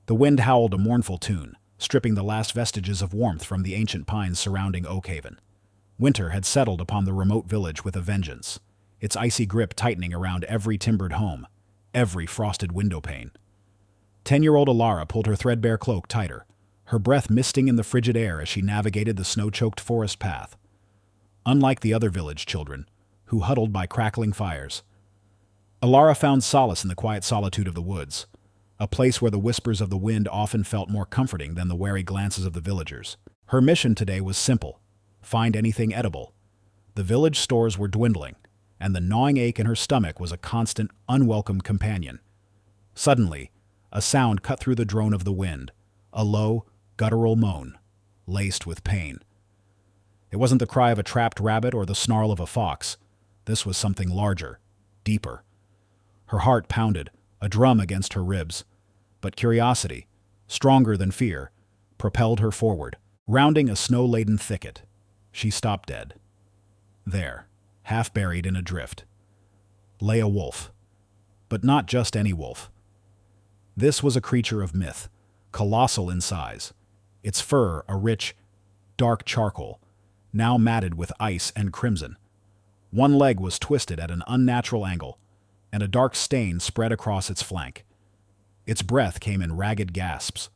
The wind howled a mournful tune, stripping the last vestiges of warmth from the ancient pines surrounding Oakhaven. Winter had settled upon the remote village with a vengeance, its icy grip tightening around every timbered home, every frosted windowpane. 10-year-old Alara pulled her threadbare cloak tighter, her breath misting in the frigid air as she navigated the snow-choked forest path. Unlike the other village children, who huddled by crackling fires, Alara found solace in the quiet solitude of the woods, a place where the whispers of the wind often felt more comforting than the wary glances of the villagers. Her mission today was simple: find anything edible. The village stores were dwindling, and the gnawing ache in her stomach was a constant, unwelcome companion. Suddenly, a sound cut through the drone of the wind, a low, guttural moan, laced with pain. It wasn't the cry of a trapped rabbit or the snarl of a fox. This was something larger, deeper. Her heart pounded, a drum against her ribs, but curiosity, stronger than fear, propelled her forward. Rounding a snow-laden thicket, she stopped dead. There, half buried in a drift, lay a wolf. But not just any wolf. This was a creature of myth, colossal in size, its fur a rich, dark charcoal, now matted with ice and crimson. One leg was twisted at an unnatural angle, and a dark stain spread across its flank. Its breath came in ragged gasps,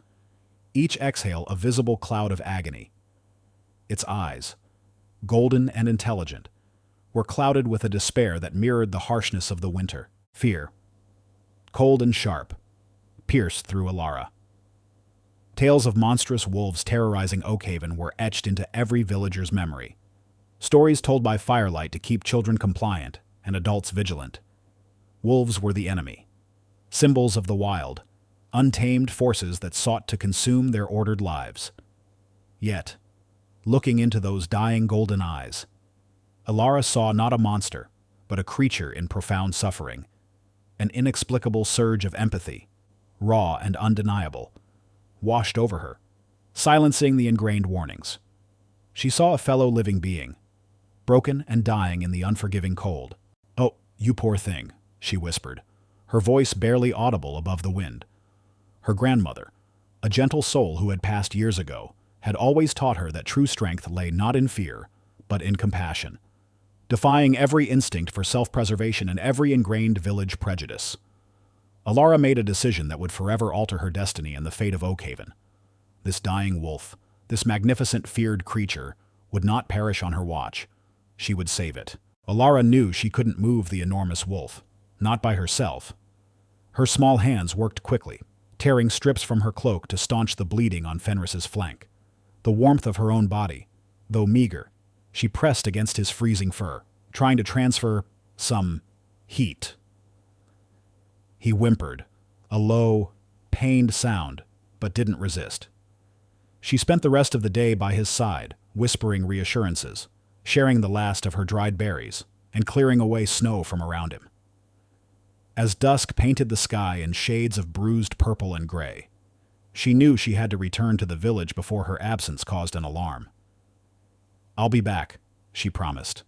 each exhale a visible cloud of agony. Its eyes, golden and intelligent, were clouded with a despair that mirrored the harshness of the winter. Fear, cold and sharp, pierced through Alara. Tales of monstrous wolves terrorizing Oakhaven were etched into every villager's memory. Stories told by firelight to keep children compliant and adults vigilant. Wolves were the enemy, symbols of the wild, untamed forces that sought to consume their ordered lives. Yet, looking into those dying golden eyes, Alara saw not a monster, but a creature in profound suffering. An inexplicable surge of empathy, raw and undeniable, washed over her, silencing the ingrained warnings. She saw a fellow living being, broken and dying in the unforgiving cold. "Oh, you poor thing," she whispered, her voice barely audible above the wind. Her grandmother, a gentle soul who had passed years ago, had always taught her that true strength lay not in fear, but in compassion, defying every instinct for self-preservation and every ingrained village prejudice. Alara made a decision that would forever alter her destiny and the fate of Oakhaven. This dying wolf, this magnificent feared creature, would not perish on her watch. She would save it. Alara knew she couldn't move the enormous wolf, not by herself. Her small hands worked quickly, tearing strips from her cloak to staunch the bleeding on Fenris's flank. The warmth of her own body, though meager, she pressed against his freezing fur, trying to transfer some heat. He whimpered, a low, pained sound, but didn't resist. She spent the rest of the day by his side, whispering reassurances, sharing the last of her dried berries, and clearing away snow from around him. As dusk painted the sky in shades of bruised purple and gray, she knew she had to return to the village before her absence caused an alarm. "I'll be back," she promised,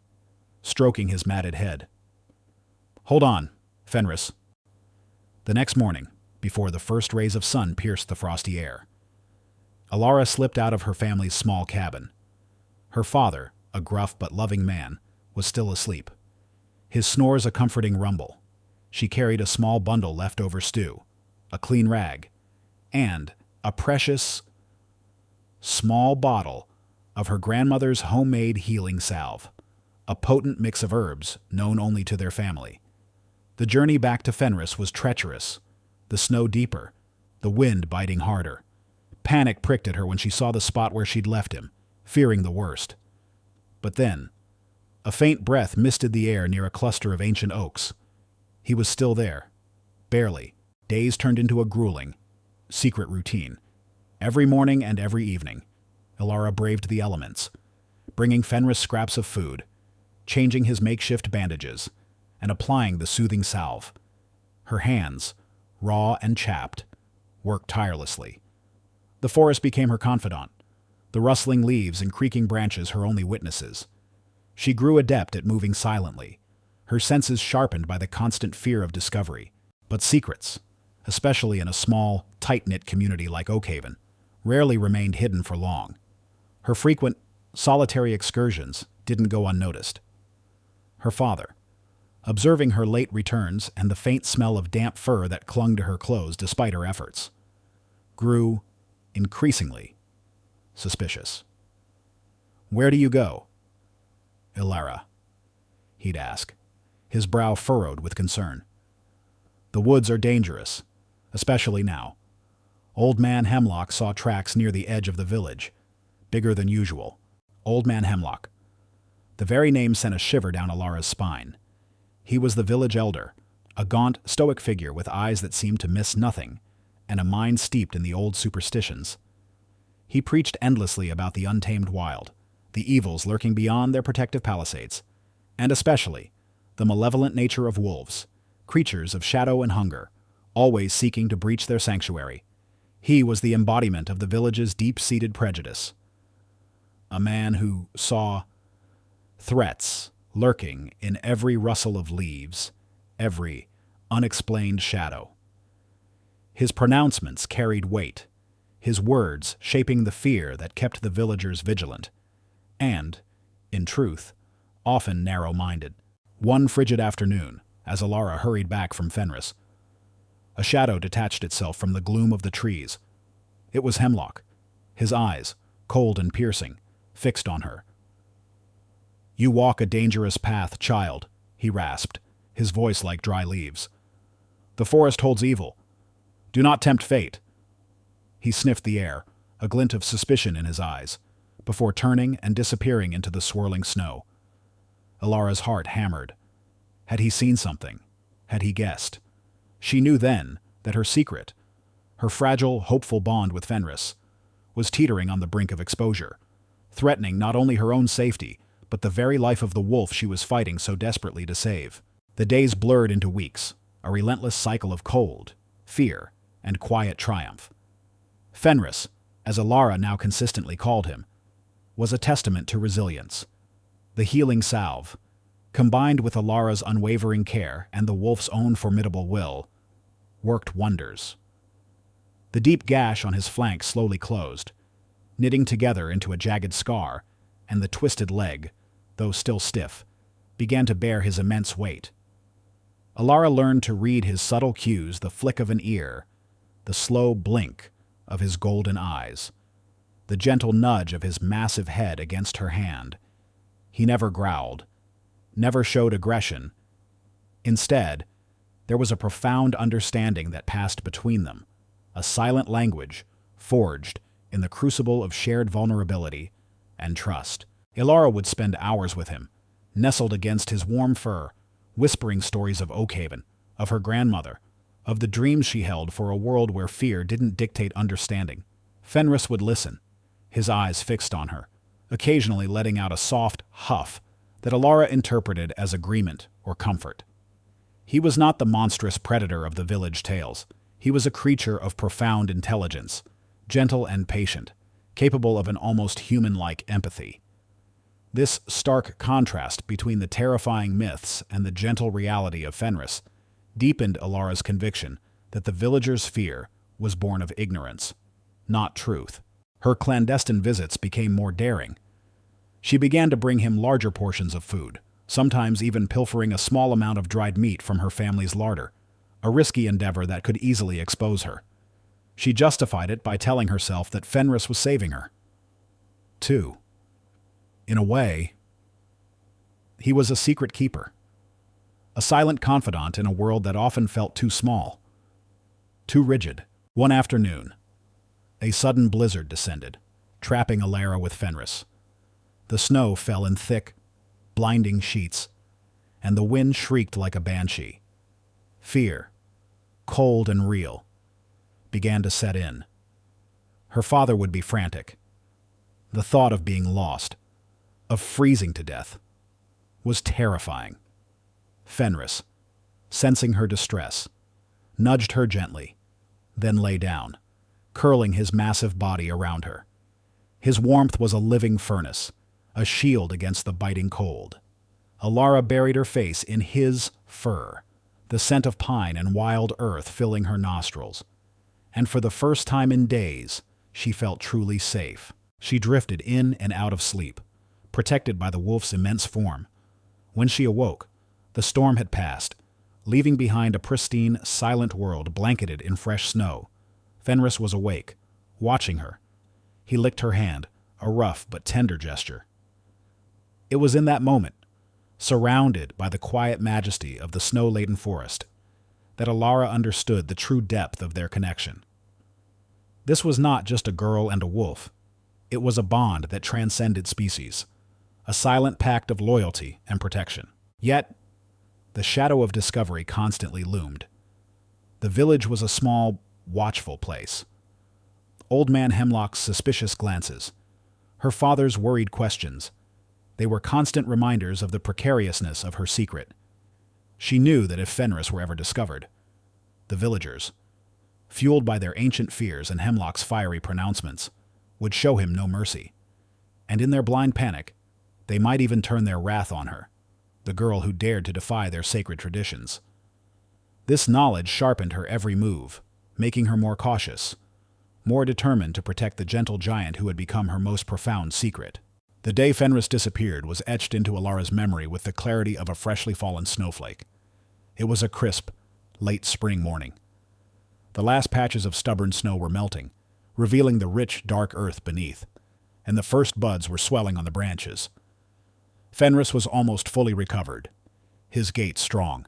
stroking his matted head. "Hold on, Fenris." The next morning, before the first rays of sun pierced the frosty air, Alara slipped out of her family's small cabin. Her father, a gruff but loving man, was still asleep, his snores a comforting rumble. She carried a small bundle leftover stew, a clean rag, and a precious, small bottle of her grandmother's homemade healing salve, a potent mix of herbs known only to their family. The journey back to Fenris was treacherous, the snow deeper, the wind biting harder. Panic pricked at her when she saw the spot where she'd left him, fearing the worst. But then, a faint breath misted the air near a cluster of ancient oaks. He was still there, barely. Days turned into a grueling, secret routine. Every morning and every evening, Alara braved the elements, bringing Fenris scraps of food, changing his makeshift bandages, and applying the soothing salve. Her hands, raw and chapped, worked tirelessly. The forest became her confidant, the rustling leaves and creaking branches her only witnesses. She grew adept at moving silently, her senses sharpened by the constant fear of discovery. But secrets, especially in a small, tight-knit community like Oakhaven, rarely remained hidden for long. Her frequent, solitary excursions didn't go unnoticed. Her father, observing her late returns and the faint smell of damp fur that clung to her clothes despite her efforts, grew increasingly suspicious. "Where do you go, Ilara?" he'd ask, his brow furrowed with concern. "The woods are dangerous, especially now." Old Man Hemlock saw tracks near the edge of the village, bigger than usual. Old Man Hemlock. The very name sent a shiver down Ilara's spine. He was the village elder, a gaunt, stoic figure with eyes that seemed to miss nothing, and a mind steeped in the old superstitions. He preached endlessly about the untamed wild, the evils lurking beyond their protective palisades, and especially the malevolent nature of wolves, creatures of shadow and hunger, always seeking to breach their sanctuary. He was the embodiment of the village's deep-seated prejudice. A man who saw threats lurking in every rustle of leaves, every unexplained shadow. His pronouncements carried weight, his words shaping the fear that kept the villagers vigilant, and, in truth, often narrow-minded. One frigid afternoon, as Ilara hurried back from Fenris, a shadow detached itself from the gloom of the trees. It was Hemlock, his eyes, cold and piercing, fixed on her. "You walk a dangerous path, child," he rasped, his voice like dry leaves. "The forest holds evil. Do not tempt fate." He sniffed the air, a glint of suspicion in his eyes, before turning and disappearing into the swirling snow. Ilara's heart hammered. Had he seen something? Had he guessed? She knew then that her secret, her fragile, hopeful bond with Fenris, was teetering on the brink of exposure, threatening not only her own safety, but the very life of the wolf she was fighting so desperately to save. The days blurred into weeks, a relentless cycle of cold, fear, and quiet triumph. Fenris, as Ilara now consistently called him, was a testament to resilience. The healing salve, combined with Ilara's unwavering care and the wolf's own formidable will, worked wonders. The deep gash on his flank slowly closed, knitting together into a jagged scar, and the twisted leg, though still stiff, began to bear his immense weight. Ilara learned to read his subtle cues, the flick of an ear, the slow blink of his golden eyes, the gentle nudge of his massive head against her hand. He never growled, never showed aggression. Instead, there was a profound understanding that passed between them, a silent language forged in the crucible of shared vulnerability and trust. Ilara would spend hours with him, nestled against his warm fur, whispering stories of Oakhaven, of her grandmother, of the dreams she held for a world where fear didn't dictate understanding. Fenris would listen, his eyes fixed on her, occasionally letting out a soft huff that Ilara interpreted as agreement or comfort. He was not the monstrous predator of the village tales. He was a creature of profound intelligence, gentle and patient, capable of an almost human-like empathy. This stark contrast between the terrifying myths and the gentle reality of Fenris deepened Ilara's conviction that the villagers' fear was born of ignorance, not truth. Her clandestine visits became more daring. She began to bring him larger portions of food, sometimes even pilfering a small amount of dried meat from her family's larder, a risky endeavor that could easily expose her. She justified it by telling herself that Fenris was saving her. 2. In a way, he was a secret keeper, a silent confidant in a world that often felt too small, too rigid. One afternoon, a sudden blizzard descended, trapping Ilara with Fenris. The snow fell in thick, blinding sheets, and the wind shrieked like a banshee. Fear, cold and real, began to set in. Her father would be frantic. The thought of being lost, of freezing to death, was terrifying. Fenris, sensing her distress, nudged her gently, then lay down, curling his massive body around her. His warmth was a living furnace, a shield against the biting cold. Ilara buried her face in his fur, the scent of pine and wild earth filling her nostrils. And for the first time in days, she felt truly safe. She drifted in and out of sleep, protected by the wolf's immense form. When she awoke, the storm had passed, leaving behind a pristine, silent world blanketed in fresh snow. Fenris was awake, watching her. He licked her hand, a rough but tender gesture. It was in that moment, surrounded by the quiet majesty of the snow-laden forest, that Alara understood the true depth of their connection. This was not just a girl and a wolf. It was a bond that transcended species, a silent pact of loyalty and protection. Yet, the shadow of discovery constantly loomed. The village was a small, watchful place. Old Man Hemlock's suspicious glances, her father's worried questions, they were constant reminders of the precariousness of her secret. She knew that if Fenris were ever discovered, the villagers, fueled by their ancient fears and Hemlock's fiery pronouncements, would show him no mercy. And in their blind panic, they might even turn their wrath on her, the girl who dared to defy their sacred traditions. This knowledge sharpened her every move, making her more cautious, more determined to protect the gentle giant who had become her most profound secret. The day Fenris disappeared was etched into Alara's memory with the clarity of a freshly fallen snowflake. It was a crisp, late spring morning. The last patches of stubborn snow were melting, revealing the rich, dark earth beneath, and the first buds were swelling on the branches. Fenris was almost fully recovered, his gait strong,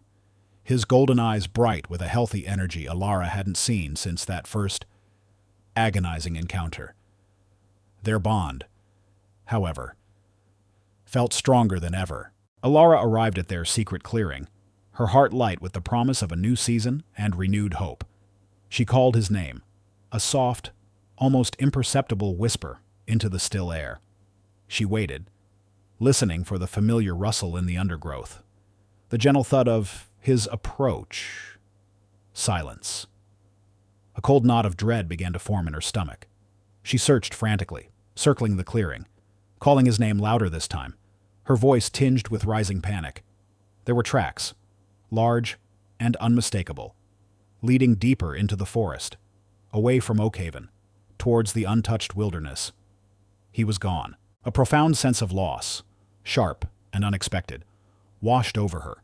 his golden eyes bright with a healthy energy Alara hadn't seen since that first agonizing encounter. Their bond, however, felt stronger than ever. Alara arrived at their secret clearing, her heart light with the promise of a new season and renewed hope. She called his name, a soft, almost imperceptible whisper into the still air. She waited, listening for the familiar rustle in the undergrowth, the gentle thud of his approach. Silence. A cold knot of dread began to form in her stomach. She searched frantically, circling the clearing, calling his name louder this time, her voice tinged with rising panic. There were tracks, large and unmistakable, leading deeper into the forest, away from Oakhaven, towards the untouched wilderness. He was gone. A profound sense of loss, sharp and unexpected, washed over her.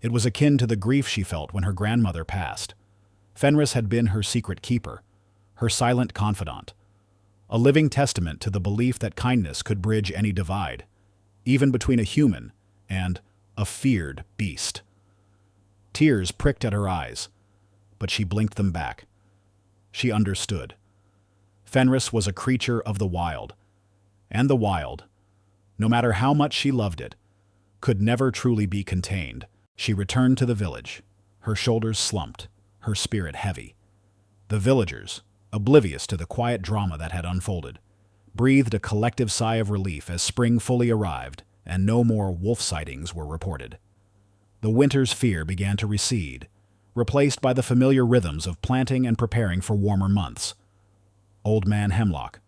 It was akin to the grief she felt when her grandmother passed. Fenris had been her secret keeper, her silent confidant, a living testament to the belief that kindness could bridge any divide, even between a human and a feared beast. Tears pricked at her eyes, but she blinked them back. She understood. Fenris was a creature of the wild, and the wild, no matter how much she loved it, could never truly be contained. She returned to the village, her shoulders slumped, her spirit heavy. The villagers, oblivious to the quiet drama that had unfolded, breathed a collective sigh of relief as spring fully arrived and no more wolf sightings were reported. The winter's fear began to recede, replaced by the familiar rhythms of planting and preparing for warmer months. Old Man Hemlock,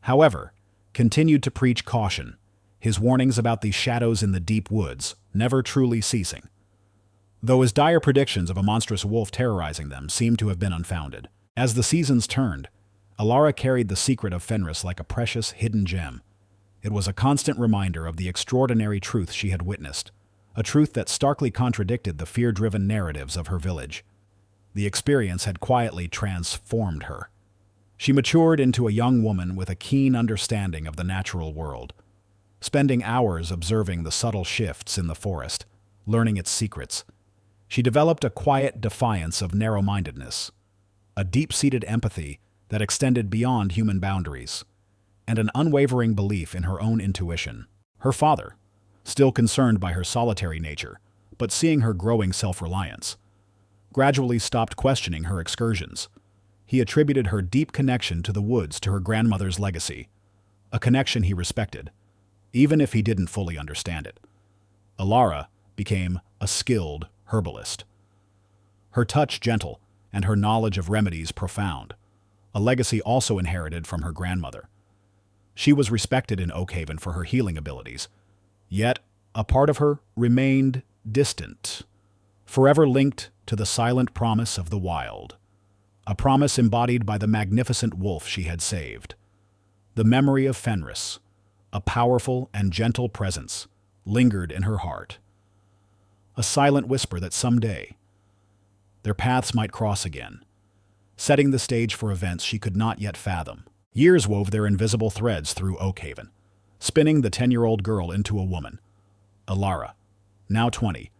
however, continued to preach caution, his warnings about the shadows in the deep woods never truly ceasing, though his dire predictions of a monstrous wolf terrorizing them seemed to have been unfounded. As the seasons turned, Alara carried the secret of Fenris like a precious, hidden gem. It was a constant reminder of the extraordinary truth she had witnessed, a truth that starkly contradicted the fear-driven narratives of her village. The experience had quietly transformed her. She matured into a young woman with a keen understanding of the natural world, spending hours observing the subtle shifts in the forest, learning its secrets. She developed a quiet defiance of narrow-mindedness, a deep-seated empathy that extended beyond human boundaries, and an unwavering belief in her own intuition. Her father, still concerned by her solitary nature, but seeing her growing self-reliance, gradually stopped questioning her excursions. He attributed her deep connection to the woods to her grandmother's legacy, a connection he respected, even if he didn't fully understand it. Alara became a skilled herbalist, her touch gentle and her knowledge of remedies profound, a legacy also inherited from her grandmother. She was respected in Oakhaven for her healing abilities, yet a part of her remained distant, forever linked to the silent promise of the wild, a promise embodied by the magnificent wolf she had saved. The memory of Fenris, a powerful and gentle presence, lingered in her heart. A silent whisper that someday their paths might cross again, setting the stage for events she could not yet fathom. Years wove their invisible threads through Oakhaven, spinning the 10-year-old girl into a woman. Ilara, now 20,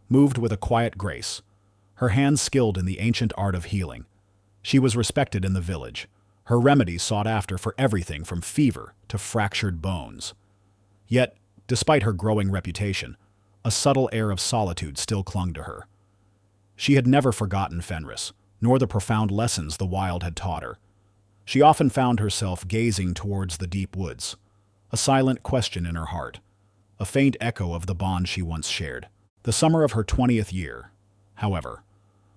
moved with a quiet grace, her hands skilled in the ancient art of healing. She was respected in the village, her remedies sought after for everything from fever to fractured bones. Yet, despite her growing reputation, a subtle air of solitude still clung to her. She had never forgotten Fenris, nor the profound lessons the wild had taught her. She often found herself gazing towards the deep woods, a silent question in her heart, a faint echo of the bond she once shared. The summer of her 20th year, however,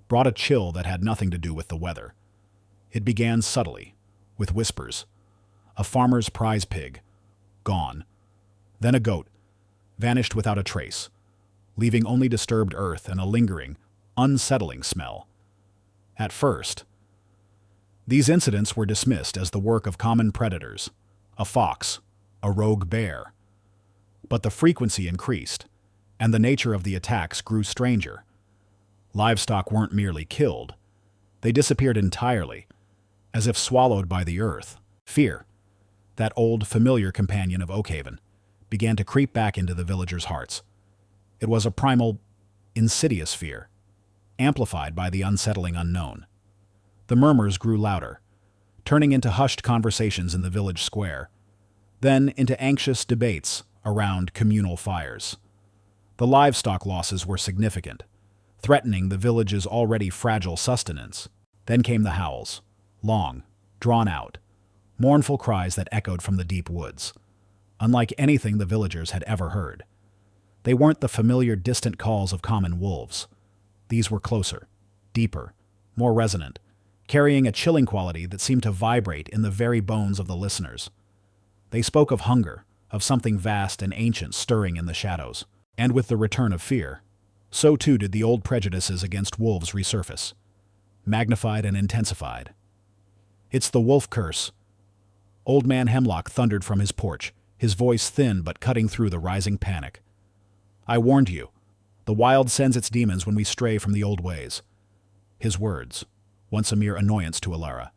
brought a chill that had nothing to do with the weather. It began subtly, with whispers. A farmer's prize pig, gone. Then a goat, vanished without a trace, leaving only disturbed earth and a lingering, unsettling smell. At first, these incidents were dismissed as the work of common predators, a fox, a rogue bear. But the frequency increased, and the nature of the attacks grew stranger. Livestock weren't merely killed, they disappeared entirely, as if swallowed by the earth. Fear, that old, familiar companion of Oakhaven, began to creep back into the villagers' hearts. It was a primal, insidious fear, amplified by the unsettling unknown. The murmurs grew louder, turning into hushed conversations in the village square, then into anxious debates around communal fires. The livestock losses were significant, threatening the village's already fragile sustenance. Then came the howls, long, drawn out, mournful cries that echoed from the deep woods, unlike anything the villagers had ever heard. They weren't the familiar, distant calls of common wolves. These were closer, deeper, more resonant, carrying a chilling quality that seemed to vibrate in the very bones of the listeners. They spoke of hunger, of something vast and ancient stirring in the shadows. And with the return of fear, so too did the old prejudices against wolves resurface, magnified and intensified. "It's the wolf curse." Old Man Hemlock thundered from his porch, his voice thin but cutting through the rising panic. "I warned you. The wild sends its demons when we stray from the old ways." His words, once a mere annoyance to Ilara,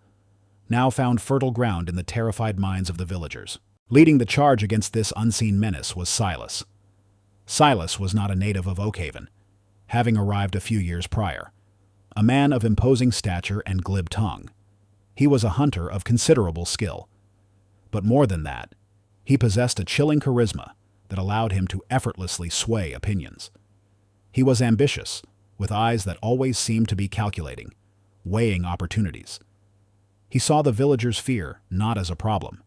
now found fertile ground in the terrified minds of the villagers. Leading the charge against this unseen menace was Silas. Silas was not a native of Oakhaven, having arrived a few years prior. A man of imposing stature and glib tongue. He was a hunter of considerable skill. But more than that, he possessed a chilling charisma that allowed him to effortlessly sway opinions. He was ambitious, with eyes that always seemed to be calculating, weighing opportunities. He saw the villagers' fear not as a problem,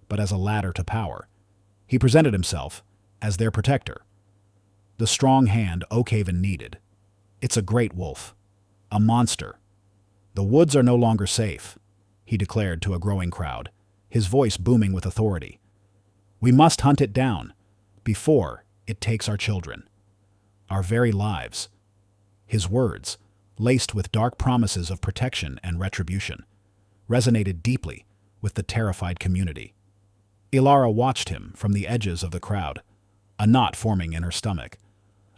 but as a ladder to power. He presented himself as their protector, the strong hand Oakhaven needed. "It's a great wolf, a monster. The woods are no longer safe," he declared to a growing crowd, his voice booming with authority. "We must hunt it down before it takes our children, our very lives." His words, laced with dark promises of protection and retribution, resonated deeply with the terrified community. Ilara watched him from the edges of the crowd, a knot forming in her stomach.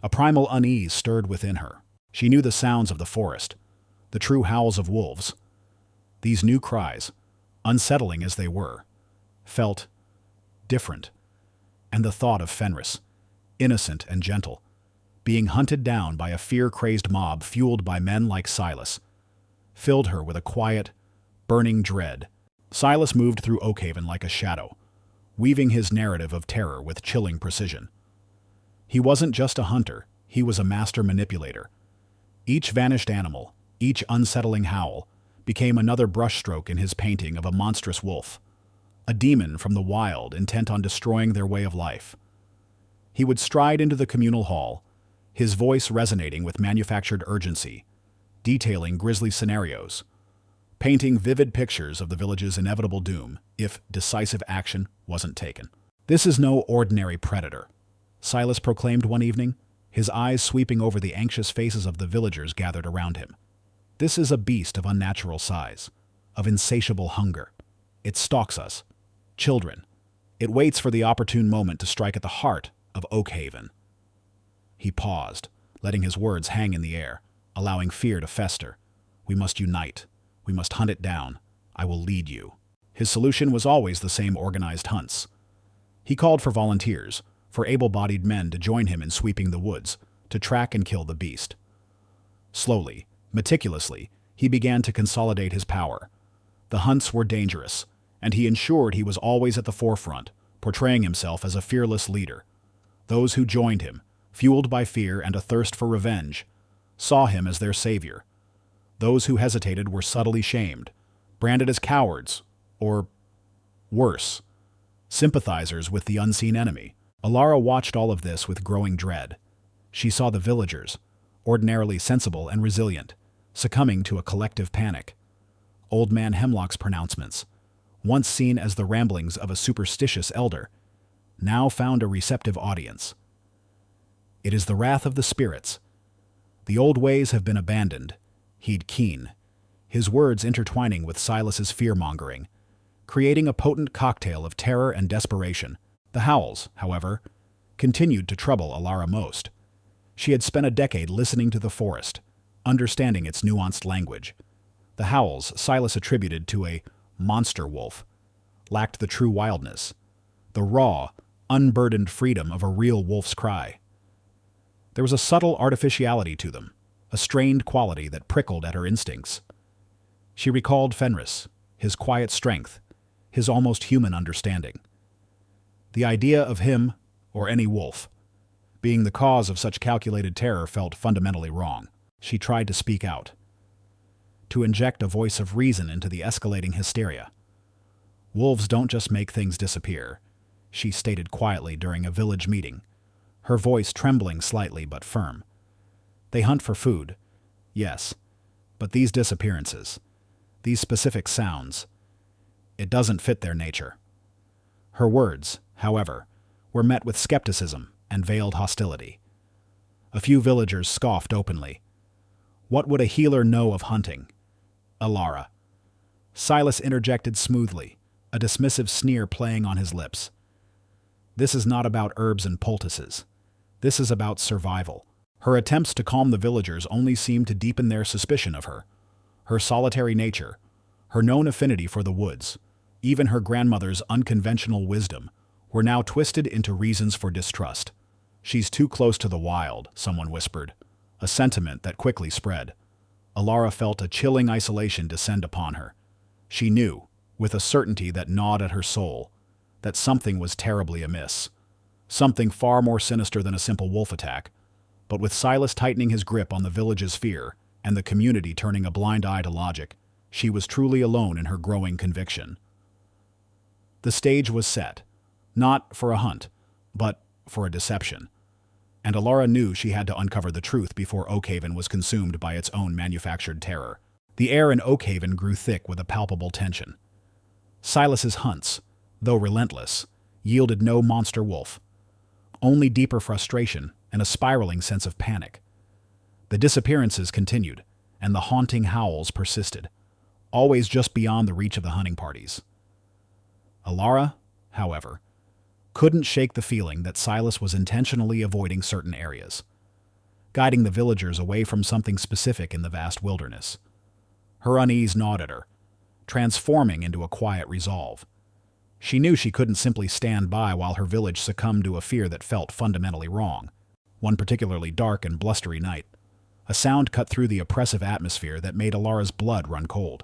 A primal unease stirred within her. She knew the sounds of the forest, the true howls of wolves. These new cries, unsettling as they were, felt different, and the thought of Fenris, innocent and gentle, being hunted down by a fear-crazed mob fueled by men like Silas, filled her with a quiet, burning dread. Silas moved through Oakhaven like a shadow, weaving his narrative of terror with chilling precision. He wasn't just a hunter, he was a master manipulator. Each vanished animal, each unsettling howl, became another brushstroke in his painting of a monstrous wolf, a demon from the wild intent on destroying their way of life. He would stride into the communal hall, his voice resonating with manufactured urgency, detailing grisly scenarios, painting vivid pictures of the village's inevitable doom if decisive action wasn't taken. "This is no ordinary predator," Silas proclaimed one evening. his eyes sweeping over the anxious faces of the villagers gathered around him. This is a beast of unnatural size, of insatiable hunger. It stalks us, children. It waits for the opportune moment to strike at the heart of Oakhaven. He paused, letting his words hang in the air, allowing fear to fester. We must unite. We must hunt it down. I will lead you. His solution was always the same: organized hunts. He called for volunteers, for able-bodied men to join him in sweeping the woods, to track and kill the beast. Slowly, meticulously, he began to consolidate his power. The hunts were dangerous, and he ensured he was always at the forefront, portraying himself as a fearless leader. Those who joined him, fueled by fear and a thirst for revenge, saw him as their savior. Those who hesitated were subtly shamed, branded as cowards, or worse, sympathizers with the unseen enemy. Alara watched all of this with growing dread. She saw the villagers, ordinarily sensible and resilient, succumbing to a collective panic. Old Man Hemlock's pronouncements, once seen as the ramblings of a superstitious elder, now found a receptive audience. It is the wrath of the spirits. The old ways have been abandoned, he'd keen, his words intertwining with Silas's fear-mongering, creating a potent cocktail of terror and desperation. The howls, however, continued to trouble Alara most. She had spent a decade listening to the forest, understanding its nuanced language. The howls Silas attributed to a monster wolf lacked the true wildness, the raw, unburdened freedom of a real wolf's cry. There was a subtle artificiality to them, a strained quality that prickled at her instincts. She recalled Fenris, his quiet strength, his almost human understanding. The idea of him, or any wolf, being the cause of such calculated terror felt fundamentally wrong. She tried to speak out, to inject a voice of reason into the escalating hysteria. Wolves don't just make things disappear, she stated quietly during a village meeting, her voice trembling slightly but firm. They hunt for food, yes, but these disappearances, these specific sounds, it doesn't fit their nature. Her words, however, were met with skepticism and veiled hostility. A few villagers scoffed openly. What would a healer know of hunting? Alara. Silas interjected smoothly, a dismissive sneer playing on his lips. This is not about herbs and poultices. This is about survival. Her attempts to calm the villagers only seemed to deepen their suspicion of her. Her solitary nature, her known affinity for the woods, even her grandmother's unconventional wisdom, were now twisted into reasons for distrust. She's too close to the wild, someone whispered, a sentiment that quickly spread. Alara felt a chilling isolation descend upon her. She knew, with a certainty that gnawed at her soul, that something was terribly amiss. Something far more sinister than a simple wolf attack. But with Silas tightening his grip on the village's fear, and the community turning a blind eye to logic, she was truly alone in her growing conviction. The stage was set, not for a hunt, but for a deception. And Alara knew she had to uncover the truth before Oakhaven was consumed by its own manufactured terror. The air in Oakhaven grew thick with a palpable tension. Silas's hunts, though relentless, yielded no monster wolf, only deeper frustration and a spiraling sense of panic. The disappearances continued, and the haunting howls persisted, always just beyond the reach of the hunting parties. Alara, however, couldn't shake the feeling that Silas was intentionally avoiding certain areas, guiding the villagers away from something specific in the vast wilderness. Her unease gnawed at her, transforming into a quiet resolve. She knew she couldn't simply stand by while her village succumbed to a fear that felt fundamentally wrong. One particularly dark and blustery night, a sound cut through the oppressive atmosphere that made Alara's blood run cold.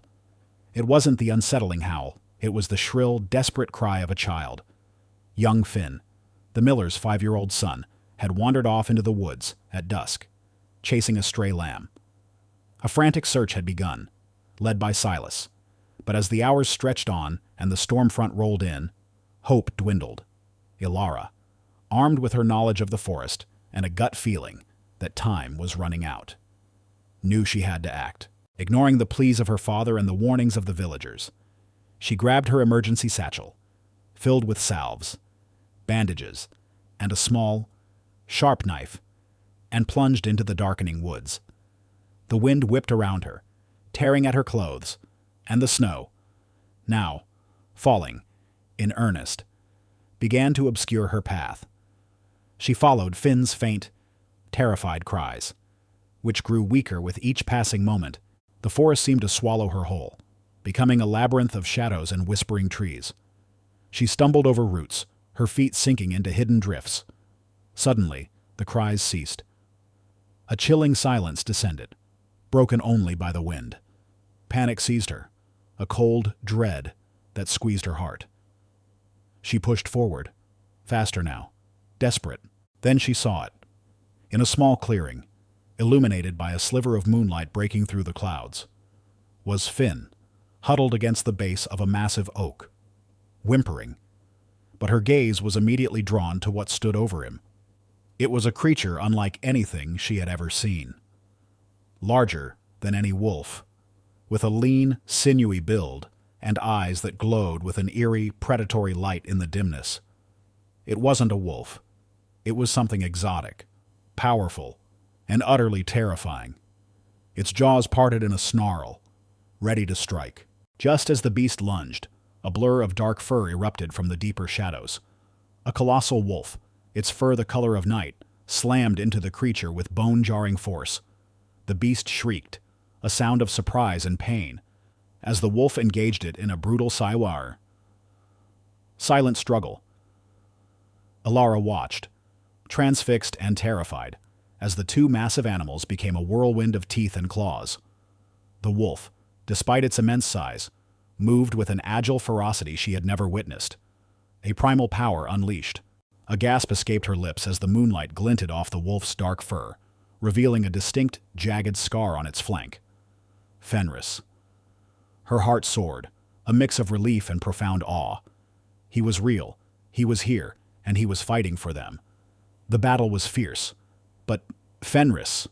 It wasn't the unsettling howl, it was the shrill, desperate cry of a child. Young Finn, the miller's 5-year-old son, had wandered off into the woods at dusk, chasing a stray lamb. A frantic search had begun, led by Silas, but as the hours stretched on and the storm front rolled in, hope dwindled. Alara, armed with her knowledge of the forest and a gut feeling that time was running out, knew she had to act. Ignoring the pleas of her father and the warnings of the villagers, she grabbed her emergency satchel, filled with salves, bandages, and a small, sharp knife, and plunged into the darkening woods. The wind whipped around her, tearing at her clothes, and the snow, now falling in earnest, began to obscure her path. She followed Finn's faint, terrified cries, which grew weaker with each passing moment. The forest seemed to swallow her whole, becoming a labyrinth of shadows and whispering trees. She stumbled over roots, her feet sinking into hidden drifts. Suddenly, the cries ceased. A chilling silence descended, broken only by the wind. Panic seized her, a cold dread that squeezed her heart. She pushed forward, faster now, desperate. Then she saw it. In a small clearing, illuminated by a sliver of moonlight breaking through the clouds, was Finn, huddled against the base of a massive oak, whimpering. But her gaze was immediately drawn to what stood over him. It was a creature unlike anything she had ever seen. Larger than any wolf, with a lean, sinewy build and eyes that glowed with an eerie, predatory light in the dimness. It wasn't a wolf. It was something exotic, powerful, and utterly terrifying. Its jaws parted in a snarl, ready to strike. Just as the beast lunged, a blur of dark fur erupted from the deeper shadows. A colossal wolf, its fur the color of night, slammed into the creature with bone-jarring force. The beast shrieked, a sound of surprise and pain, as the wolf engaged it in a brutal silent struggle. Alara watched, transfixed and terrified, as the two massive animals became a whirlwind of teeth and claws. The wolf, despite its immense size, moved with an agile ferocity she had never witnessed. A primal power unleashed. A gasp escaped her lips as the moonlight glinted off the wolf's dark fur, revealing a distinct, jagged scar on its flank. Fenris. Her heart soared, a mix of relief and profound awe. He was real, he was here, and he was fighting for them. The battle was fierce, but Fenris,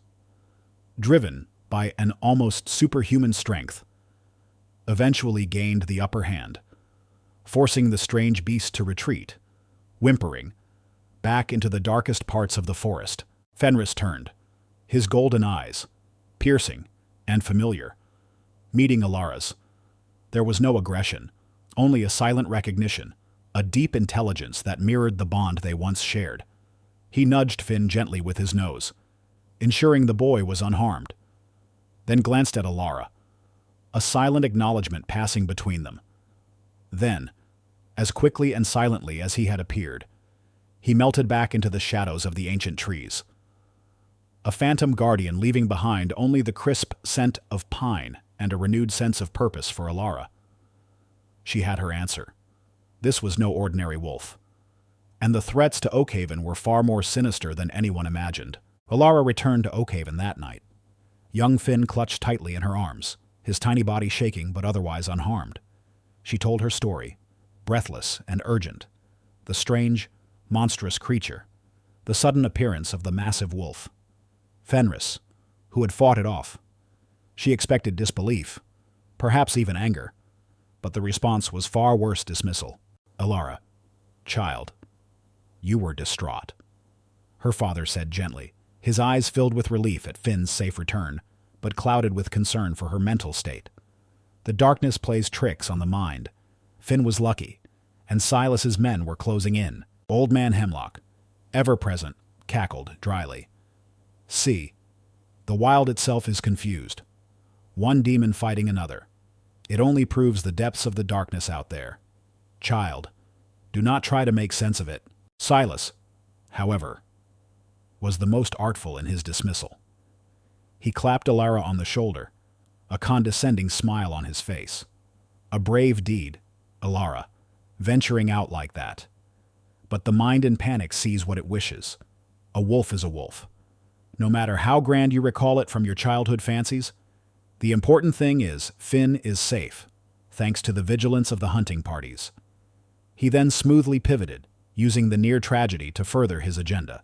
driven by an almost superhuman strength, eventually gained the upper hand, forcing the strange beast to retreat, whimpering, back into the darkest parts of the forest. Fenris turned, his golden eyes, piercing and familiar, meeting Alara's. There was no aggression, only a silent recognition, a deep intelligence that mirrored the bond they once shared. He nudged Finn gently with his nose, ensuring the boy was unharmed, then glanced at Alara, a silent acknowledgement passing between them. Then, as quickly and silently as he had appeared, he melted back into the shadows of the ancient trees. A phantom guardian leaving behind only the crisp scent of pine and a renewed sense of purpose for Alara. She had her answer. This was no ordinary wolf. And the threats to Oakhaven were far more sinister than anyone imagined. Alara returned to Oakhaven that night. Young Finn clutched tightly in her arms, his tiny body shaking but otherwise unharmed. She told her story, breathless and urgent. The strange, monstrous creature, the sudden appearance of the massive wolf. Fenris, who had fought it off. She expected disbelief, perhaps even anger, but the response was far worse dismissal. Alara, child, you were distraught, her father said gently, his eyes filled with relief at Finn's safe return, but clouded with concern for her mental state. The darkness plays tricks on the mind. Finn was lucky, and Silas's men were closing in. Old Man Hemlock, ever present, cackled dryly. See, the wild itself is confused. One demon fighting another. It only proves the depths of the darkness out there. Child, do not try to make sense of it. Silas, however, was the most artful in his dismissal. He clapped Alara on the shoulder, a condescending smile on his face. A brave deed, Alara, venturing out like that. But the mind in panic sees what it wishes. A wolf is a wolf. No matter how grand you recall it from your childhood fancies, the important thing is Finn is safe, thanks to the vigilance of the hunting parties. He then smoothly pivoted, using the near tragedy to further his agenda.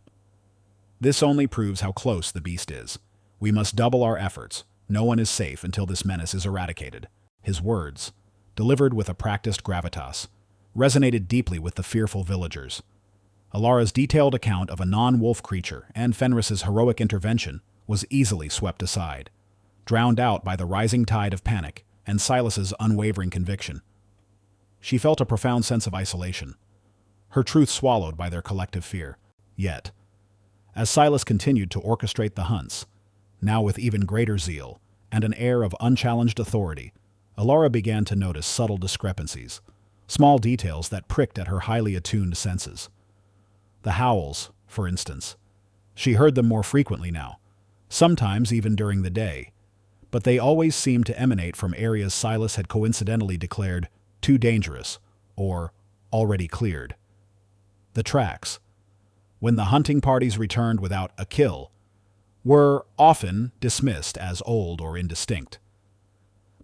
This only proves how close the beast is. We must double our efforts. No one is safe until this menace is eradicated. His words, delivered with a practiced gravitas, resonated deeply with the fearful villagers. Alara's detailed account of a non-wolf creature and Fenris's heroic intervention was easily swept aside, drowned out by the rising tide of panic and Silas's unwavering conviction. She felt a profound sense of isolation, her truth swallowed by their collective fear. Yet, as Silas continued to orchestrate the hunts, now with even greater zeal and an air of unchallenged authority, Alara began to notice subtle discrepancies, small details that pricked at her highly attuned senses. The howls, for instance. She heard them more frequently now, sometimes even during the day, but they always seemed to emanate from areas Silas had coincidentally declared too dangerous or already cleared. The tracks, when the hunting parties returned without a kill, were often dismissed as old or indistinct.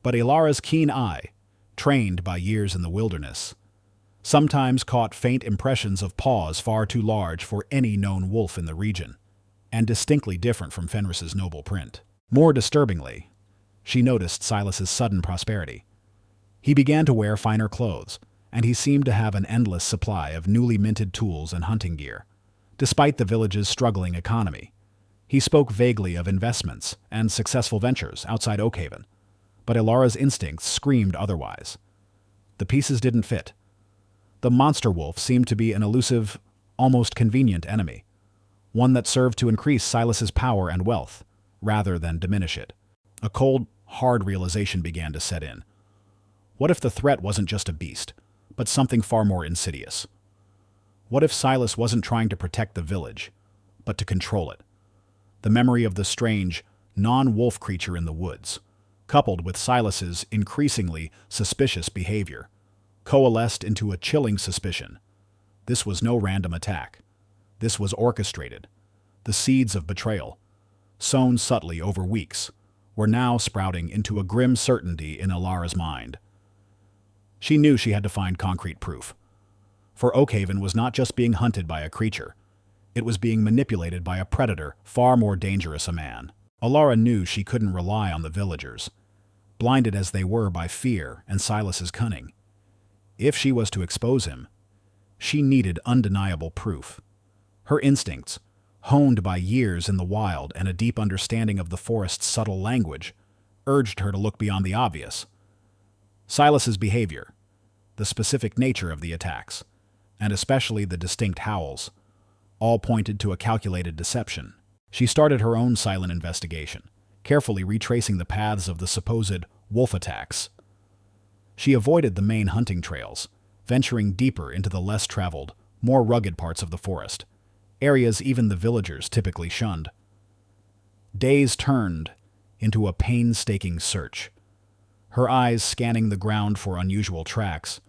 But Alara's keen eye, trained by years in the wilderness, sometimes caught faint impressions of paws far too large for any known wolf in the region, and distinctly different from Fenris's noble print. More disturbingly, she noticed Silas's sudden prosperity. He began to wear finer clothes, and he seemed to have an endless supply of newly minted tools and hunting gear. Despite the village's struggling economy, he spoke vaguely of investments and successful ventures outside Oakhaven, but Alara's instincts screamed otherwise. The pieces didn't fit. The monster wolf seemed to be an elusive, almost convenient enemy, one that served to increase Silas's power and wealth, rather than diminish it. A cold, hard realization began to set in. What if the threat wasn't just a beast, but something far more insidious? What if Silas wasn't trying to protect the village, but to control it? The memory of the strange, non-wolf creature in the woods, coupled with Silas's increasingly suspicious behavior, coalesced into a chilling suspicion. This was no random attack. This was orchestrated. The seeds of betrayal, sown subtly over weeks, were now sprouting into a grim certainty in Alara's mind. She knew she had to find concrete proof. For Oakhaven was not just being hunted by a creature. It was being manipulated by a predator far more dangerous a man. Alara knew she couldn't rely on the villagers, blinded as they were by fear and Silas's cunning. If she was to expose him, she needed undeniable proof. Her instincts, honed by years in the wild and a deep understanding of the forest's subtle language, urged her to look beyond the obvious. Silas's behavior, the specific nature of the attacks, and especially the distinct howls, all pointed to a calculated deception. She started her own silent investigation, carefully retracing the paths of the supposed wolf attacks. She avoided the main hunting trails, venturing deeper into the less traveled, more rugged parts of the forest, areas even the villagers typically shunned. Days turned into a painstaking search, her eyes scanning the ground for unusual tracks,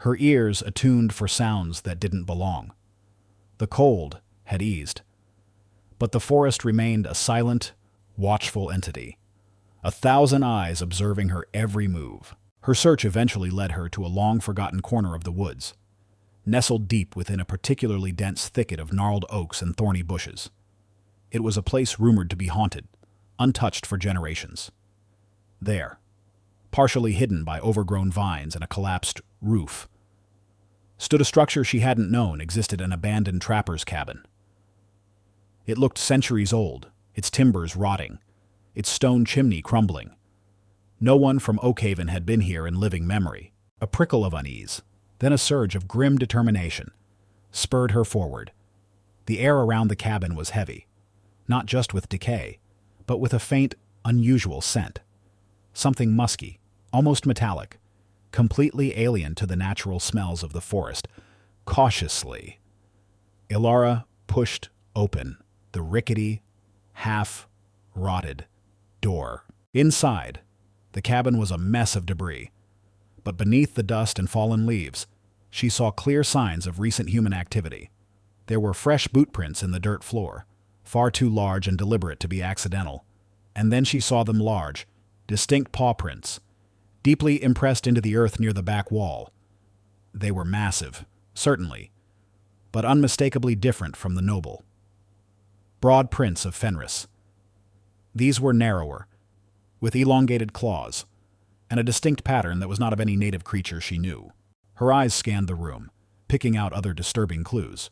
her ears attuned for sounds that didn't belong. The cold had eased, but the forest remained a silent, watchful entity, 1,000 eyes observing her every move. Her search eventually led her to a long-forgotten corner of the woods, nestled deep within a particularly dense thicket of gnarled oaks and thorny bushes. It was a place rumored to be haunted, untouched for generations. There, partially hidden by overgrown vines and a collapsed roof, stood a structure she hadn't known existed an abandoned trapper's cabin. It looked centuries old, its timbers rotting, its stone chimney crumbling. No one from Oakhaven had been here in living memory. A prickle of unease, then a surge of grim determination, spurred her forward. The air around the cabin was heavy, not just with decay, but with a faint, unusual scent. Something musky, almost metallic, completely alien to the natural smells of the forest. Cautiously, Alara pushed open the rickety, half-rotted door. Inside, the cabin was a mess of debris, but beneath the dust and fallen leaves, she saw clear signs of recent human activity. There were fresh boot prints in the dirt floor, far too large and deliberate to be accidental, and then she saw them large, distinct paw prints, deeply impressed into the earth near the back wall. They were massive, certainly, but unmistakably different from the noble, broad prints of Fenris. These were narrower, with elongated claws, and a distinct pattern that was not of any native creature she knew. Her eyes scanned the room, picking out other disturbing clues.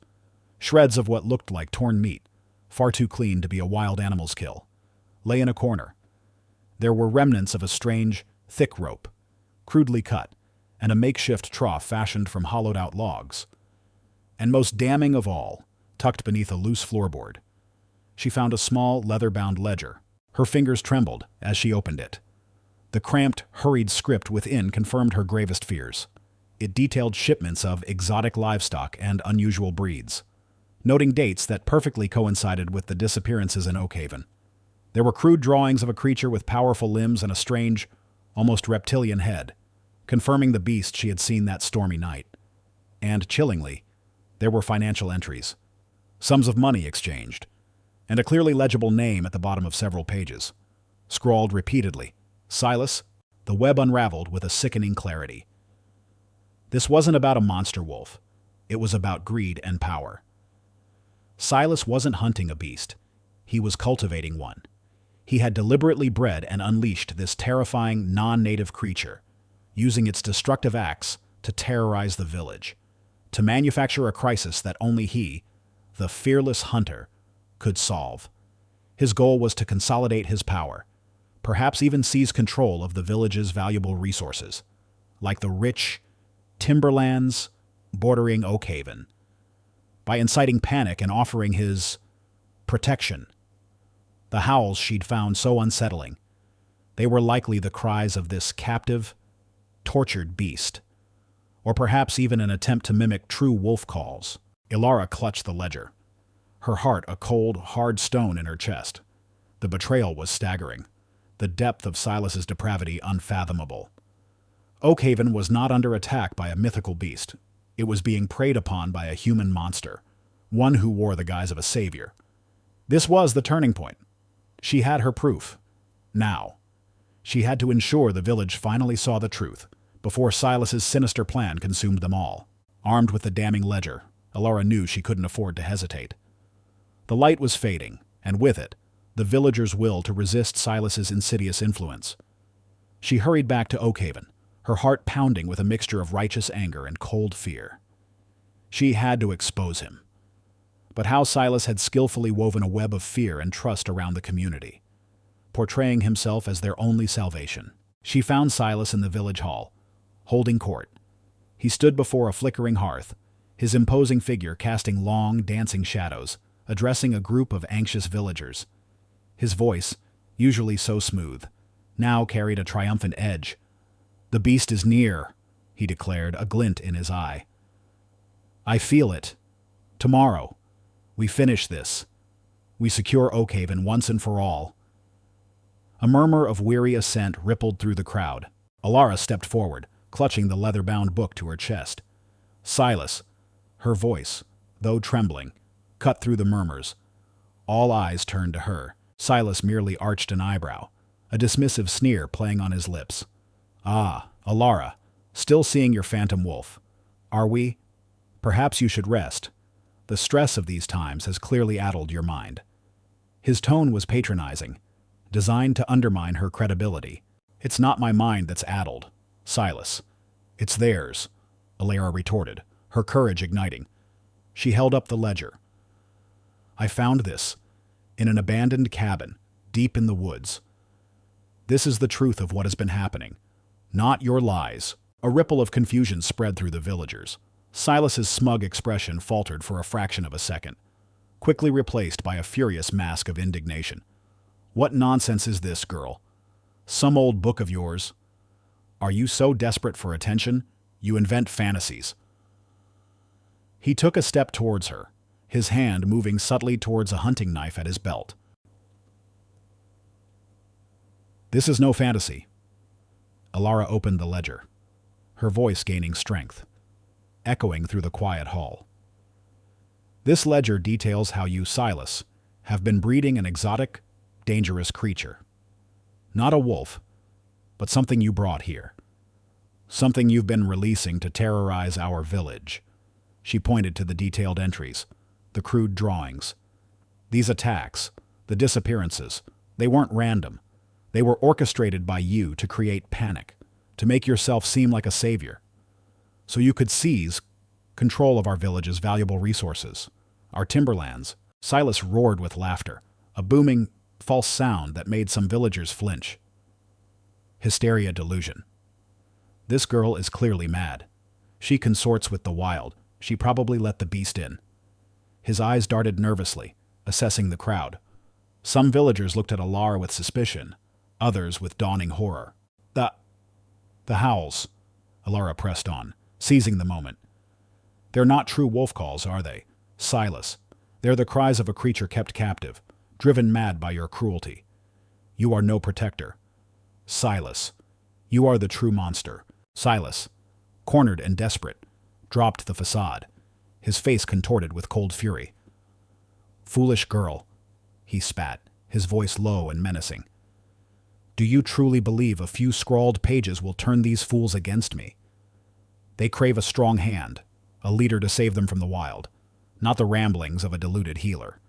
Shreds of what looked like torn meat, far too clean to be a wild animal's kill, lay in a corner. There were remnants of a strange, thick rope, crudely cut, and a makeshift trough fashioned from hollowed-out logs. And most damning of all, tucked beneath a loose floorboard, she found a small, leather-bound ledger. Her fingers trembled as she opened it. The cramped, hurried script within confirmed her gravest fears. It detailed shipments of exotic livestock and unusual breeds, noting dates that perfectly coincided with the disappearances in Oakhaven. There were crude drawings of a creature with powerful limbs and a strange, almost reptilian head, confirming the beast she had seen that stormy night. And, chillingly, there were financial entries, sums of money exchanged, and a clearly legible name at the bottom of several pages, scrawled repeatedly. Silas. The web unraveled with a sickening clarity. This wasn't about a monster wolf. It was about greed and power. Silas wasn't hunting a beast. He was cultivating one. He had deliberately bred and unleashed this terrifying, non-native creature, using its destructive acts to terrorize the village, to manufacture a crisis that only he, the fearless hunter, could solve. His goal was to consolidate his power, perhaps even seize control of the village's valuable resources, like the rich timberlands bordering Oakhaven, by inciting panic and offering his protection. The howls she'd found so unsettling, they were likely the cries of this captive, tortured beast, or perhaps even an attempt to mimic true wolf calls. Ilara clutched the ledger, her heart a cold, hard stone in her chest. The betrayal was staggering, the depth of Silas's depravity unfathomable. Oakhaven was not under attack by a mythical beast. It was being preyed upon by a human monster, one who wore the guise of a savior. This was the turning point. She had her proof. Now, she had to ensure the village finally saw the truth, before Silas's sinister plan consumed them all. Armed with the damning ledger, Ilara knew she couldn't afford to hesitate. The light was fading, and with it, the villagers' will to resist Silas's insidious influence. She hurried back to Oakhaven, her heart pounding with a mixture of righteous anger and cold fear. She had to expose him. But how Silas had skillfully woven a web of fear and trust around the community, portraying himself as their only salvation. She found Silas in the village hall, holding court. He stood before a flickering hearth, his imposing figure casting long, dancing shadows, addressing a group of anxious villagers. His voice, usually so smooth, now carried a triumphant edge. "The beast is near," he declared, a glint in his eye. "I feel it. Tomorrow, we finish this. We secure Oakhaven once and for all." A murmur of weary assent rippled through the crowd. Ilara stepped forward, clutching the leather-bound book to her chest. Silas, her voice, though trembling, cut through the murmurs. All eyes turned to her. Silas merely arched an eyebrow, a dismissive sneer playing on his lips. "Ah, Ilara, still seeing your phantom wolf. Are we? Perhaps you should rest. The stress of these times has clearly addled your mind." His tone was patronizing, designed to undermine her credibility. "It's not my mind that's addled, Silas. It's theirs," Ilara retorted, her courage igniting. She held up the ledger. "I found this in an abandoned cabin, deep in the woods. This is the truth of what has been happening, not your lies." A ripple of confusion spread through the villagers. Silas's smug expression faltered for a fraction of a second, quickly replaced by a furious mask of indignation. "What nonsense is this, girl? Some old book of yours? Are you so desperate for attention, you invent fantasies?" He took a step towards her, his hand moving subtly towards a hunting knife at his belt. "This is no fantasy." Ilara opened the ledger, her voice gaining strength, echoing through the quiet hall. "This ledger details how you, Silas, have been breeding an exotic, dangerous creature. Not a wolf, but something you brought here. Something you've been releasing to terrorize our village." She pointed to the detailed entries, the crude drawings. These attacks, the disappearances, they weren't random. They were orchestrated by you to create panic, to make yourself seem like a savior, so you could seize control of our village's valuable resources, Our timberlands. Silas roared with laughter, a booming, false sound that made some villagers flinch. Hysteria delusion. This girl is clearly mad. She consorts with the wild. She probably let the beast in. His eyes darted nervously, assessing the crowd. Some villagers looked at Alara with suspicion, others with dawning horror. The howls. Alara pressed on, seizing the moment. They're not true wolf calls, are they, Silas? They're the cries of a creature kept captive, driven mad by your cruelty. You are no protector. Silas, you are the true monster. Silas, cornered and desperate, dropped the facade, his face contorted with cold fury. Foolish girl, he spat, his voice low and menacing. Do you truly believe a few scrawled pages will turn these fools against me? They crave a strong hand, a leader to save them from the wild, not the ramblings of a deluded healer.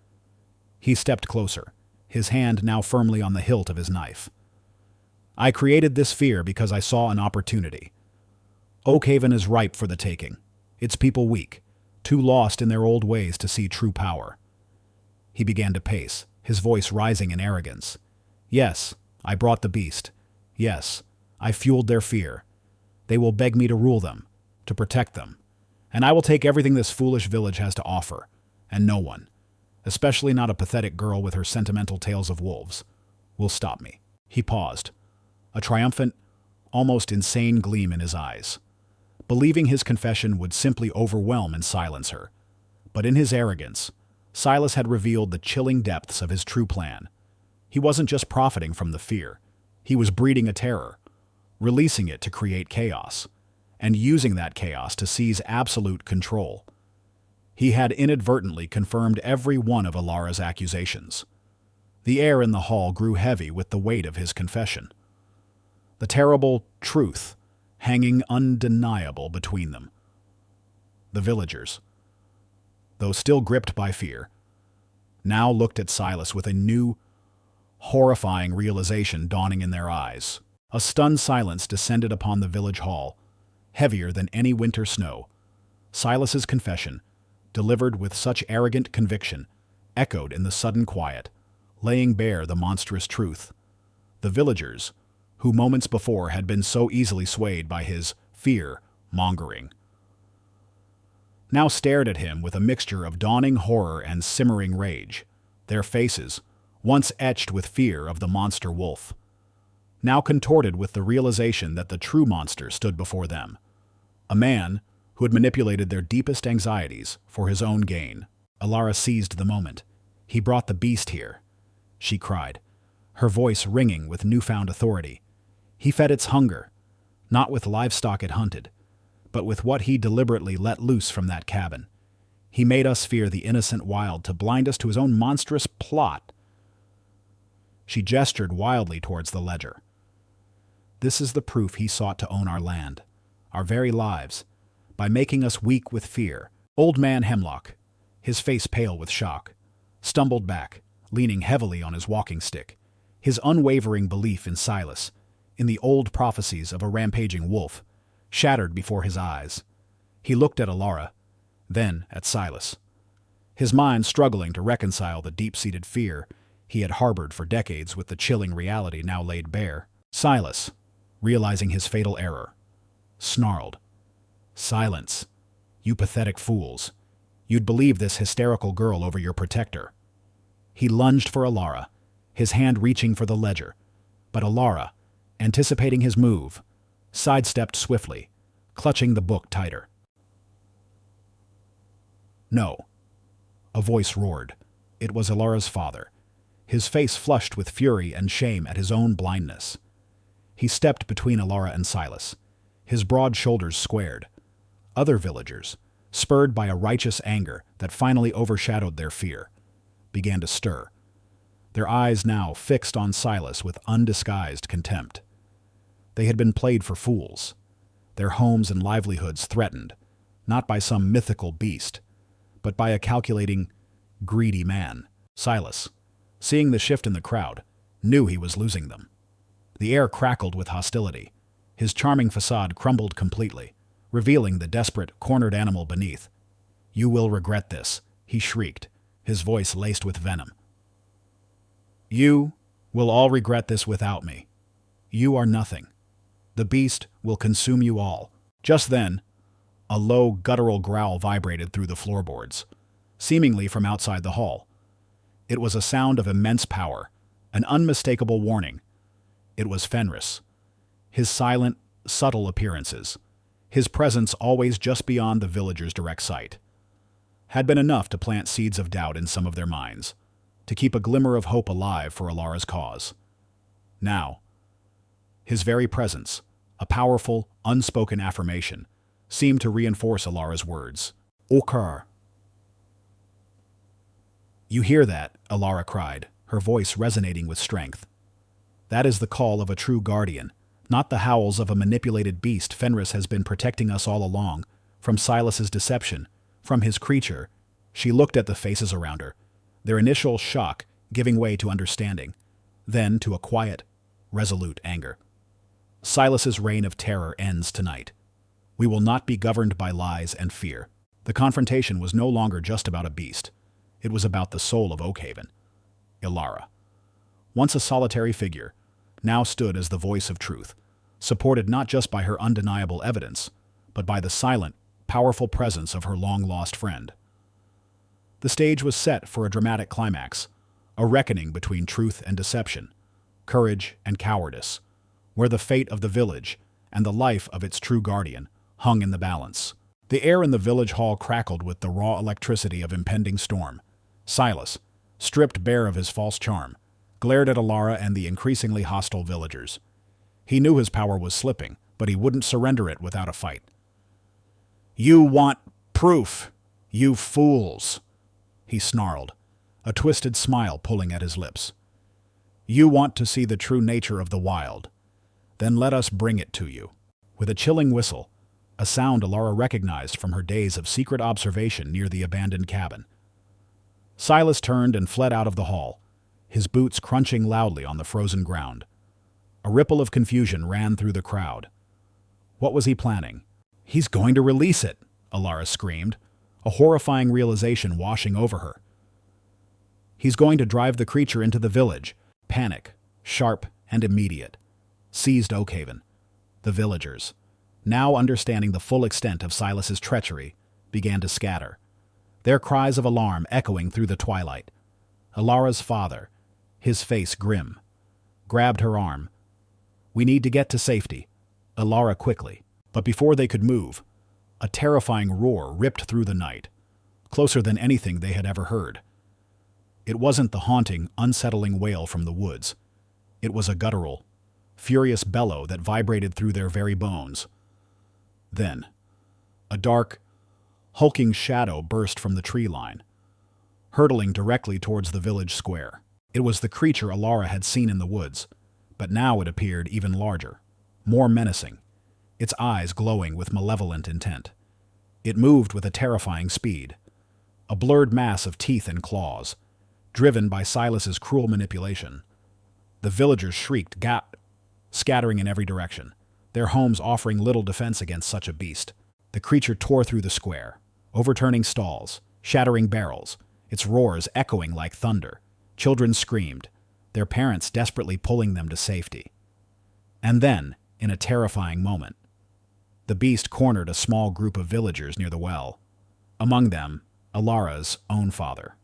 He stepped closer, his hand now firmly on the hilt of his knife. I created this fear because I saw an opportunity. Oakhaven is ripe for the taking. Its people weak, too lost in their old ways to see true power. He began to pace, his voice rising in arrogance. Yes, I brought the beast. Yes, I fueled their fear. They will beg me to rule them, to protect them. And I will take everything this foolish village has to offer, and no one, especially not a pathetic girl with her sentimental tales of wolves, will stop me. He paused, a triumphant, almost insane gleam in his eyes, believing his confession would simply overwhelm and silence her. But in his arrogance, Silas had revealed the chilling depths of his true plan. He wasn't just profiting from the fear. He was breeding a terror, releasing it to create chaos, and using that chaos to seize absolute control. He had inadvertently confirmed every one of Alara's accusations. The air in the hall grew heavy with the weight of his confession. The terrible truth hanging undeniable between them. The villagers, though still gripped by fear, now looked at Silas with a new, horrifying realization dawning in their eyes. A stunned silence descended upon the village hall, heavier than any winter snow. Silas's confession, delivered with such arrogant conviction, echoed in the sudden quiet, laying bare the monstrous truth. The villagers, who moments before had been so easily swayed by his fear-mongering, now stared at him with a mixture of dawning horror and simmering rage, their faces, once etched with fear of the monster wolf, now contorted with the realization that the true monster stood before them. A man who had manipulated their deepest anxieties for his own gain. Alara seized the moment. He brought the beast here, she cried, her voice ringing with newfound authority. He fed its hunger, not with livestock it hunted, but with what he deliberately let loose from that cabin. He made us fear the innocent wild to blind us to his own monstrous plot. She gestured wildly towards the ledger. This is the proof he sought to own our land, our very lives, by making us weak with fear. Old man Hemlock, his face pale with shock, stumbled back, leaning heavily on his walking stick, his unwavering belief in Silas, in the old prophecies of a rampaging wolf, shattered before his eyes. He looked at Alara, then at Silas, his mind struggling to reconcile the deep-seated fear he had harbored for decades with the chilling reality now laid bare. Silas, realizing his fatal error, snarled, "Silence, you pathetic fools. You'd believe this hysterical girl over your protector." He lunged for Alara, his hand reaching for the ledger, but Alara, anticipating his move, sidestepped swiftly, clutching the book tighter. "No," a voice roared. It was Alara's father, his face flushed with fury and shame at his own blindness. He stepped between Alara and Silas, his broad shoulders squared. Other villagers, spurred by a righteous anger that finally overshadowed their fear, began to stir, their eyes now fixed on Silas with undisguised contempt. They had been played for fools, their homes and livelihoods threatened, not by some mythical beast, but by a calculating, greedy man. Silas, seeing the shift in the crowd, knew he was losing them. The air crackled with hostility. His charming facade crumbled completely, revealing the desperate, cornered animal beneath. "You will regret this," he shrieked, his voice laced with venom. You will all regret this without me. You are nothing. The beast will consume you all. Just then, a low, guttural growl vibrated through the floorboards, seemingly from outside the hall. It was a sound of immense power, an unmistakable warning. It was Fenris. His silent, subtle appearances, his presence always just beyond the villagers' direct sight, had been enough to plant seeds of doubt in some of their minds, to keep a glimmer of hope alive for Alara's cause. Now, his very presence, a powerful, unspoken affirmation, seemed to reinforce Alara's words. Okar. You hear that? Alara cried, her voice resonating with strength. That is the call of a true guardian, not the howls of a manipulated beast. Fenris has been protecting us all along, from Silas's deception, from his creature. She looked at the faces around her, their initial shock giving way to understanding, then to a quiet, resolute anger. Silas's reign of terror ends tonight. We will not be governed by lies and fear. The confrontation was no longer just about a beast. It was about the soul of Oakhaven. Alara, once a solitary figure, now stood as the voice of truth, supported not just by her undeniable evidence, but by the silent, powerful presence of her long-lost friend. The stage was set for a dramatic climax, a reckoning between truth and deception, courage and cowardice, where the fate of the village and the life of its true guardian hung in the balance. The air in the village hall crackled with the raw electricity of impending storm. Silas, stripped bare of his false charm, glared at Alara and the increasingly hostile villagers. He knew his power was slipping, but he wouldn't surrender it without a fight. You want proof, you fools, he snarled, a twisted smile pulling at his lips. You want to see the true nature of the wild. Then let us bring it to you. With a chilling whistle, a sound Alara recognized from her days of secret observation near the abandoned cabin. Silas turned and fled out of the hall, his boots crunching loudly on the frozen ground. A ripple of confusion ran through the crowd. What was he planning? He's going to release it, Alara screamed, a horrifying realization washing over her. He's going to drive the creature into the village. Panic, sharp and immediate, seized Oakhaven. The villagers, now understanding the full extent of Silas's treachery, began to scatter, their cries of alarm echoing through the twilight. Alara's father, his face grim, grabbed her arm. We need to get to safety, Alara quickly. But before they could move, a terrifying roar ripped through the night, closer than anything they had ever heard. It wasn't the haunting, unsettling wail from the woods. It was a guttural, furious bellow that vibrated through their very bones. Then, a dark, hulking shadow burst from the tree line, hurtling directly towards the village square. It was the creature Alara had seen in the woods, but now it appeared even larger, more menacing, its eyes glowing with malevolent intent. It moved with a terrifying speed, a blurred mass of teeth and claws, driven by Silas's cruel manipulation. The villagers shrieked, scattering in every direction, their homes offering little defense against such a beast. The creature tore through the square, overturning stalls, shattering barrels, its roars echoing like thunder. Children screamed, their parents desperately pulling them to safety. And then, in a terrifying moment, the beast cornered a small group of villagers near the well, among them Alara's own father.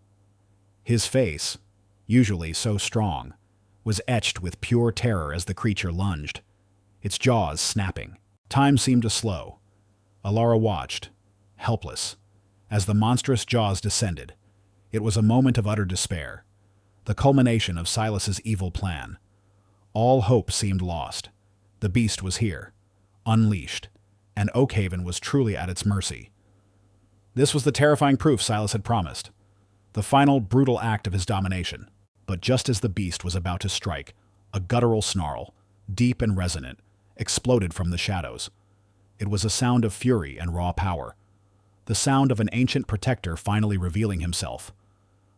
His face, usually so strong, was etched with pure terror as the creature lunged, its jaws snapping. Time seemed to slow. Alara watched, helpless, as the monstrous jaws descended. It was a moment of utter despair, the culmination of Silas's evil plan. All hope seemed lost. The beast was here, unleashed, and Oakhaven was truly at its mercy. This was the terrifying proof Silas had promised, the final brutal act of his domination. But just as the beast was about to strike, a guttural snarl, deep and resonant, exploded from the shadows. It was a sound of fury and raw power, the sound of an ancient protector finally revealing himself.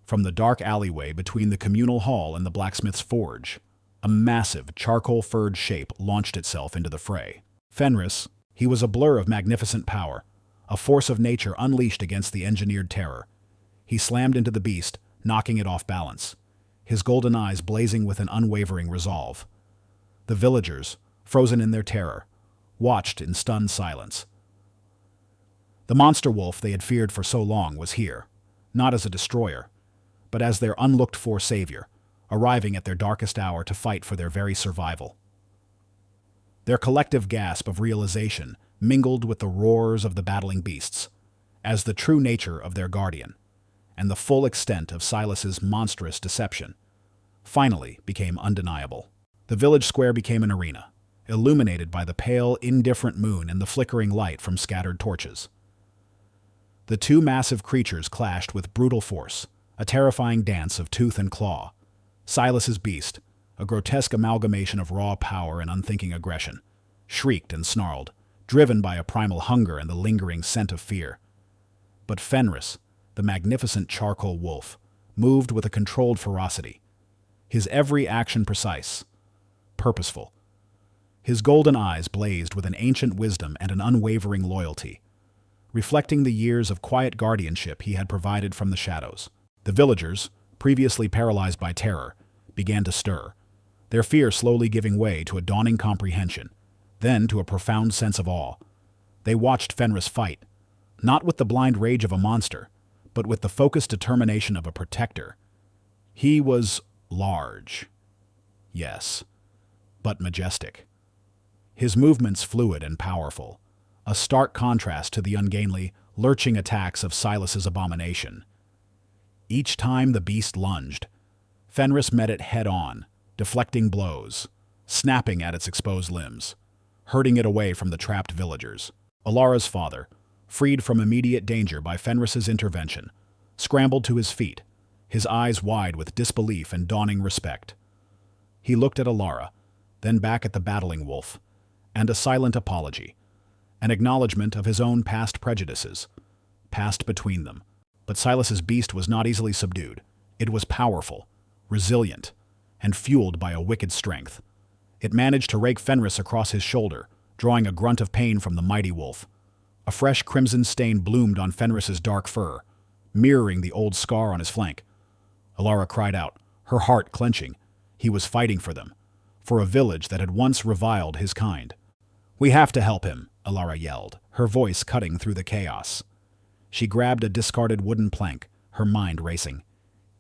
From the dark alleyway between the communal hall and the blacksmith's forge, a massive, charcoal-furred shape launched itself into the fray. Fenris, he was a blur of magnificent power, a force of nature unleashed against the engineered terror. He slammed into the beast, knocking it off balance, his golden eyes blazing with an unwavering resolve. The villagers, frozen in their terror, watched in stunned silence. The monster wolf they had feared for so long was here, not as a destroyer, but as their unlooked-for savior, arriving at their darkest hour to fight for their very survival. Their collective gasp of realization mingled with the roars of the battling beasts, as the true nature of their guardian, and the full extent of Silas's monstrous deception, finally became undeniable. The village square became an arena, illuminated by the pale, indifferent moon and the flickering light from scattered torches. The two massive creatures clashed with brutal force, a terrifying dance of tooth and claw. Silas's beast, a grotesque amalgamation of raw power and unthinking aggression, shrieked and snarled, driven by a primal hunger and the lingering scent of fear. But Fenris, the magnificent charcoal wolf, moved with a controlled ferocity, his every action precise, purposeful. His golden eyes blazed with an ancient wisdom and an unwavering loyalty, reflecting the years of quiet guardianship he had provided from the shadows. The villagers, previously paralyzed by terror, began to stir, their fear slowly giving way to a dawning comprehension, then to a profound sense of awe. They watched Fenris fight, not with the blind rage of a monster, but with the focused determination of a protector. He was large, yes, but majestic. His movements fluid and powerful, a stark contrast to the ungainly, lurching attacks of Silas's abomination. Each time the beast lunged, Fenris met it head-on, deflecting blows, snapping at its exposed limbs, herding it away from the trapped villagers. Alara's father, freed from immediate danger by Fenris's intervention, scrambled to his feet, his eyes wide with disbelief and dawning respect. He looked at Alara, then back at the battling wolf, and a silent apology, an acknowledgement of his own past prejudices, passed between them. But Silas's beast was not easily subdued. It was powerful, resilient, and fueled by a wicked strength. It managed to rake Fenris across his shoulder, drawing a grunt of pain from the mighty wolf. A fresh crimson stain bloomed on Fenris's dark fur, mirroring the old scar on his flank. Alara cried out, her heart clenching. He was fighting for them, for a village that had once reviled his kind. "We have to help him," Alara yelled, her voice cutting through the chaos. She grabbed a discarded wooden plank, her mind racing.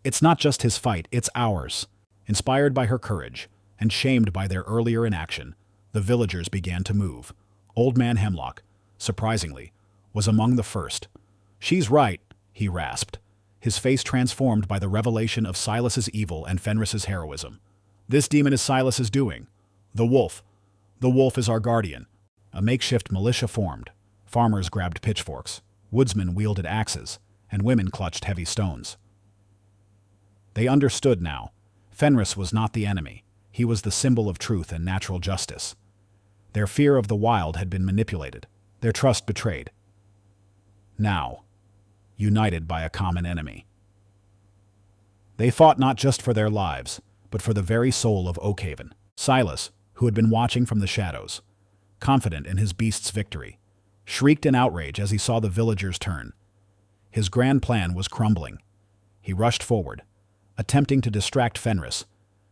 It's not just his fight, it's ours. Inspired by her courage, and shamed by their earlier inaction, the villagers began to move. Old Man Hemlock, surprisingly, was among the first. "She's right," he rasped, his face transformed by the revelation of Silas's evil and Fenris's heroism. "This demon is Silas's doing. The wolf. The wolf is our guardian." A makeshift militia formed. Farmers grabbed pitchforks, woodsmen wielded axes, and women clutched heavy stones. They understood now. Fenris was not the enemy. He was the symbol of truth and natural justice. Their fear of the wild had been manipulated, their trust betrayed. Now, united by a common enemy. They fought not just for their lives, but for the very soul of Oakhaven. Silas, who had been watching from the shadows, confident in his beast's victory, shrieked in outrage as he saw the villagers turn. His grand plan was crumbling. He rushed forward, attempting to distract Fenris,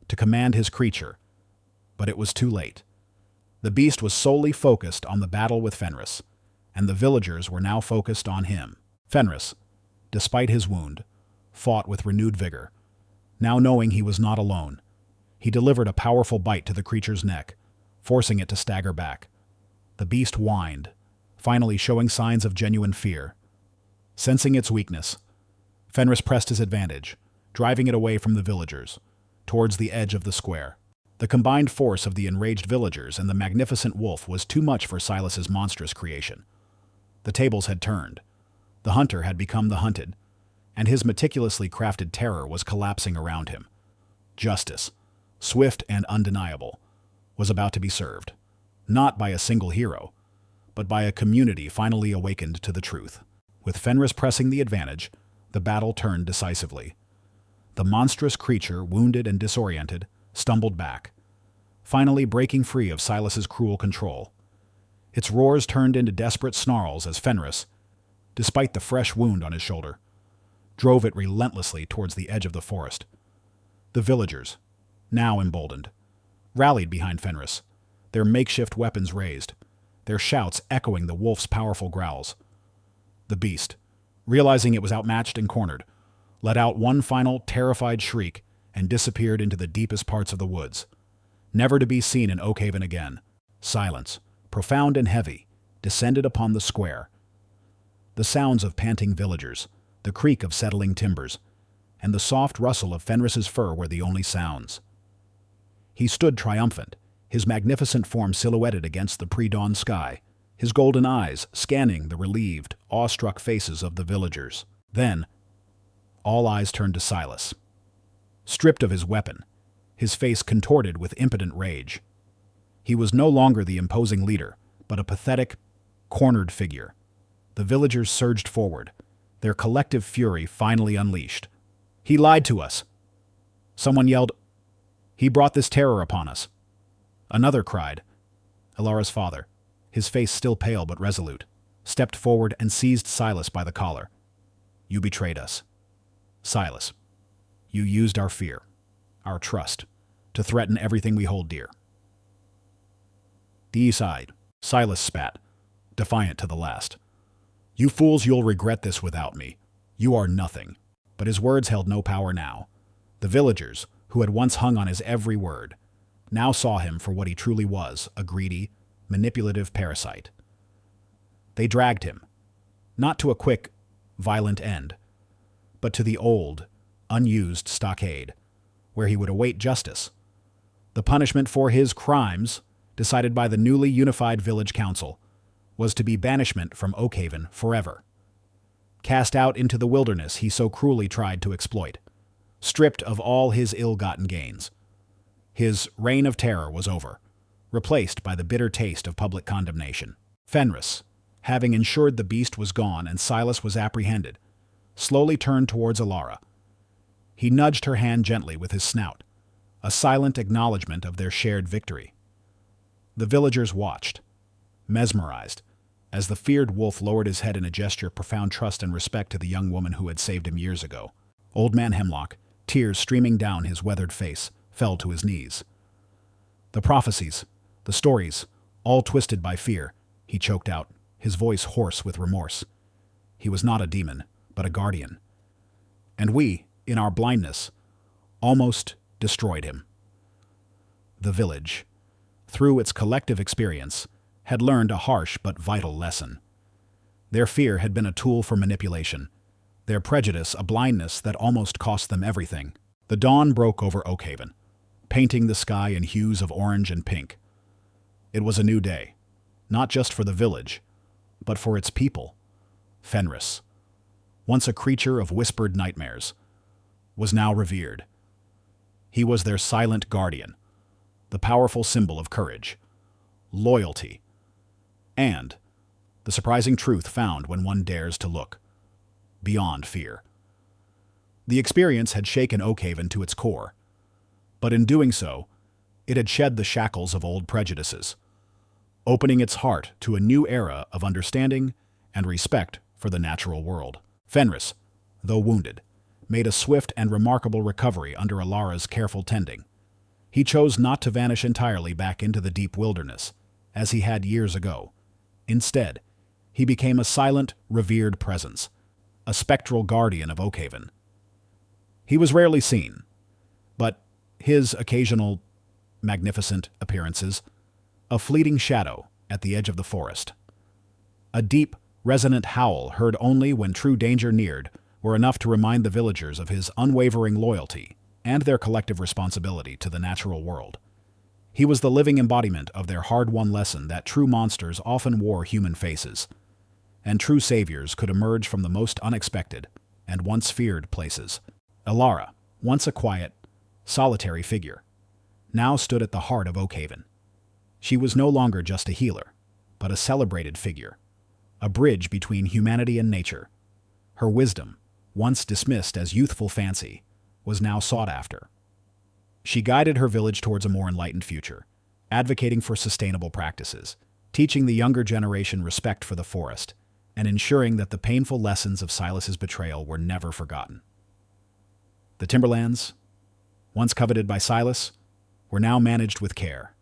to command his creature, but it was too late. The beast was solely focused on the battle with Fenris, and the villagers were now focused on him. Fenris, despite his wound, fought with renewed vigor. Now knowing he was not alone, he delivered a powerful bite to the creature's neck, forcing it to stagger back. The beast whined, finally showing signs of genuine fear. Sensing its weakness, Fenris pressed his advantage, driving it away from the villagers, towards the edge of the square. The combined force of the enraged villagers and the magnificent wolf was too much for Silas's monstrous creation. The tables had turned. The hunter had become the hunted, and his meticulously crafted terror was collapsing around him. Justice, swift and undeniable, was about to be served, not by a single hero, but by a community finally awakened to the truth. With Fenris pressing the advantage, the battle turned decisively. The monstrous creature, wounded and disoriented, stumbled back, finally breaking free of Silas's cruel control. Its roars turned into desperate snarls as Fenris, despite the fresh wound on his shoulder, drove it relentlessly towards the edge of the forest. The villagers, now emboldened, rallied behind Fenris, their makeshift weapons raised, their shouts echoing the wolf's powerful growls. The beast, realizing it was outmatched and cornered, let out one final terrified shriek and disappeared into the deepest parts of the woods, never to be seen in Oakhaven again. Silence, profound and heavy, descended upon the square. The sounds of panting villagers, the creak of settling timbers, and the soft rustle of Fenris's fur were the only sounds. He stood triumphant, his magnificent form silhouetted against the pre-dawn sky, his golden eyes scanning the relieved, awestruck faces of the villagers. Then, all eyes turned to Silas. Stripped of his weapon, his face contorted with impotent rage. He was no longer the imposing leader, but a pathetic, cornered figure. The villagers surged forward, their collective fury finally unleashed. "He lied to us!" Someone yelled, "He brought this terror upon us!" Another cried. Alara's father, his face still pale but resolute, stepped forward and seized Silas by the collar. "You betrayed us. Silas, you used our fear, our trust, to threaten everything we hold dear." "Decide," Silas spat, defiant to the last. "You fools, you'll regret this without me. You are nothing." But his words held no power now. The villagers, who had once hung on his every word, now saw him for what he truly was, a greedy, manipulative parasite. They dragged him, not to a quick, violent end, but to the old, unused stockade, where he would await justice. The punishment for his crimes, decided by the newly unified village council, was to be banishment from Oakhaven forever. Cast out into the wilderness he so cruelly tried to exploit, stripped of all his ill-gotten gains. His reign of terror was over, replaced by the bitter taste of public condemnation. Fenris, having ensured the beast was gone and Silas was apprehended, slowly turned towards Alara. He nudged her hand gently with his snout, a silent acknowledgement of their shared victory. The villagers watched, mesmerized, as the feared wolf lowered his head in a gesture of profound trust and respect to the young woman who had saved him years ago. Old Man Hemlock, tears streaming down his weathered face, fell to his knees. "The prophecies, the stories, all twisted by fear," he choked out, his voice hoarse with remorse. He was not a demon, but a guardian. And we, in our blindness, almost destroyed him. The village, through its collective experience, had learned a harsh but vital lesson. Their fear had been a tool for manipulation, their prejudice a blindness that almost cost them everything. The dawn broke over Oakhaven, painting the sky in hues of orange and pink. It was a new day, not just for the village, but for its people. Fenris, once a creature of whispered nightmares, was now revered. He was their silent guardian, the powerful symbol of courage, loyalty, and the surprising truth found when one dares to look beyond fear. The experience had shaken Oakhaven to its core, but in doing so, it had shed the shackles of old prejudices, opening its heart to a new era of understanding and respect for the natural world. Fenris, though wounded, made a swift and remarkable recovery under Alara's careful tending. He chose not to vanish entirely back into the deep wilderness, as he had years ago. Instead, he became a silent, revered presence, a spectral guardian of Oakhaven. He was rarely seen, but his occasional, magnificent appearances, a fleeting shadow at the edge of the forest. A deep, resonant howl heard only when true danger neared were enough to remind the villagers of his unwavering loyalty and their collective responsibility to the natural world. He was the living embodiment of their hard-won lesson that true monsters often wore human faces, and true saviors could emerge from the most unexpected and once feared places. Alara, once a quiet, solitary figure, now stood at the heart of Oakhaven. She was no longer just a healer, but a celebrated figure, a bridge between humanity and nature. Her wisdom, once dismissed as youthful fancy, was now sought after. She guided her village towards a more enlightened future, advocating for sustainable practices, teaching the younger generation respect for the forest, and ensuring that the painful lessons of Silas's betrayal were never forgotten. The timberlands, once coveted by Silas, were now managed with care,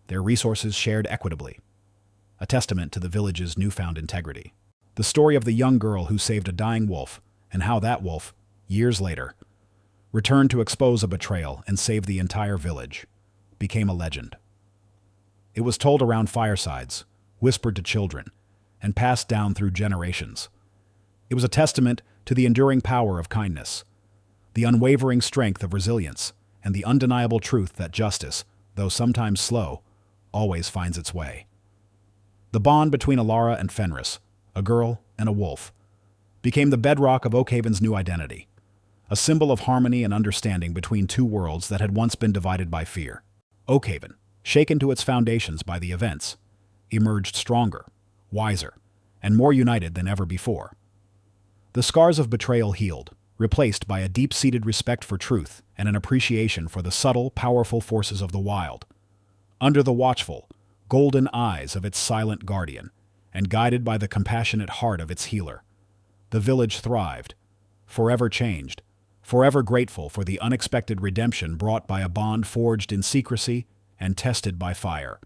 their resources shared equitably, a testament to the village's newfound integrity. The story of the young girl who saved a dying wolf, and how that wolf, years later, returned to expose a betrayal and save the entire village, became a legend. It was told around firesides, whispered to children, and passed down through generations. It was a testament to the enduring power of kindness, the unwavering strength of resilience, and the undeniable truth that justice, though sometimes slow, always finds its way. The bond between Alara and Fenris, a girl and a wolf, became the bedrock of Oakhaven's new identity, a symbol of harmony and understanding between two worlds that had once been divided by fear. Oakhaven, shaken to its foundations by the events, emerged stronger, wiser, and more united than ever before. The scars of betrayal healed, replaced by a deep-seated respect for truth and an appreciation for the subtle, powerful forces of the wild. Under the watchful, golden eyes of its silent guardian, and guided by the compassionate heart of its healer, the village thrived, forever changed, forever grateful for the unexpected redemption brought by a bond forged in secrecy and tested by fire.